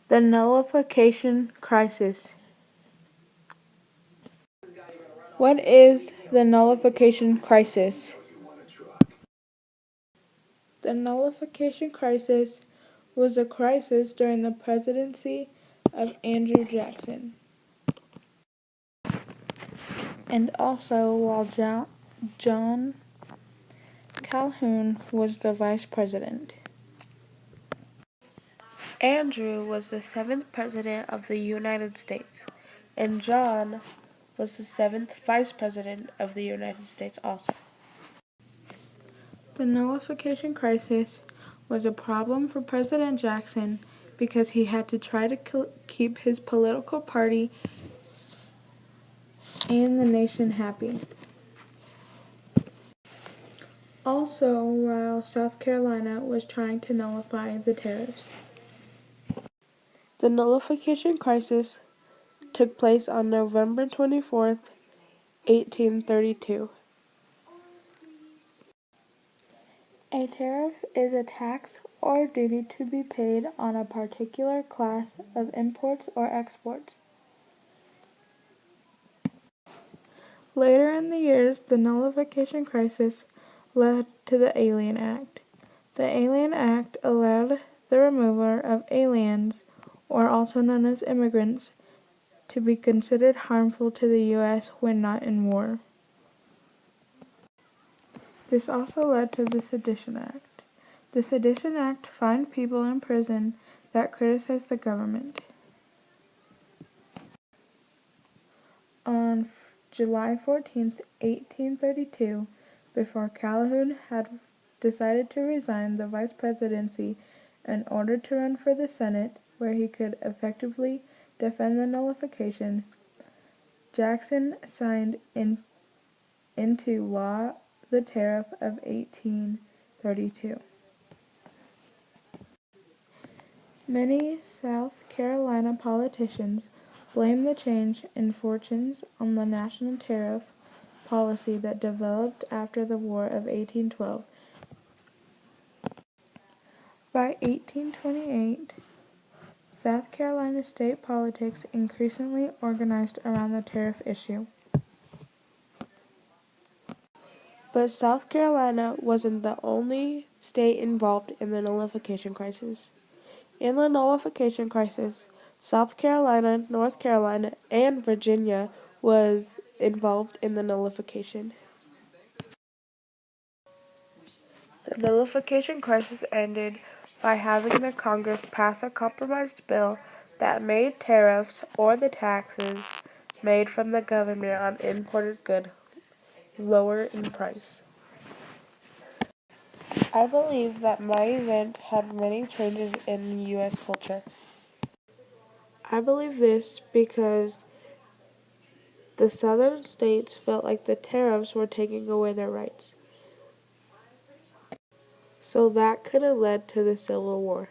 The Nullification Crisis. What is the Nullification Crisis? The Nullification Crisis was a crisis during the presidency of Andrew Jackson, and also while John Calhoun was the vice president. Andrew was the 7th President of the United States, and John was the 7th Vice President of the United States also. The Nullification Crisis was a problem for President Jackson because he had to try to keep his political party and the nation happy. Also, while South Carolina was trying to nullify the tariffs. The Nullification Crisis took place on November 24th, 1832. A tariff is a tax or duty to be paid on a particular class of imports or exports. Later in the years, the Nullification Crisis led to the Alien Act. The Alien Act allowed the removal of aliens, or also known as immigrants, to be considered harmful to the U.S. when not in war. This also led to the Sedition Act. The Sedition Act fined people in prison that criticized the government. On July 14, 1832, before Calhoun had decided to resign the vice presidency in order to run for the Senate, where he could effectively defend the nullification, Jackson signed into law the Tariff of 1832. Many South Carolina politicians blame the change in fortunes on the national tariff policy that developed after the War of 1812. By 1828, South Carolina state politics increasingly organized around the tariff issue. But South Carolina wasn't the only state involved in the nullification crisis. In the nullification crisis, South Carolina, North Carolina, and Virginia was involved in the nullification. The nullification crisis ended by having the Congress pass a compromised bill that made tariffs, or the taxes made from the government on imported goods, lower in price. I believe that my event had many changes in U.S. culture. I believe this because the southern states felt like the tariffs were taking away their rights. So that could have led to the Civil War.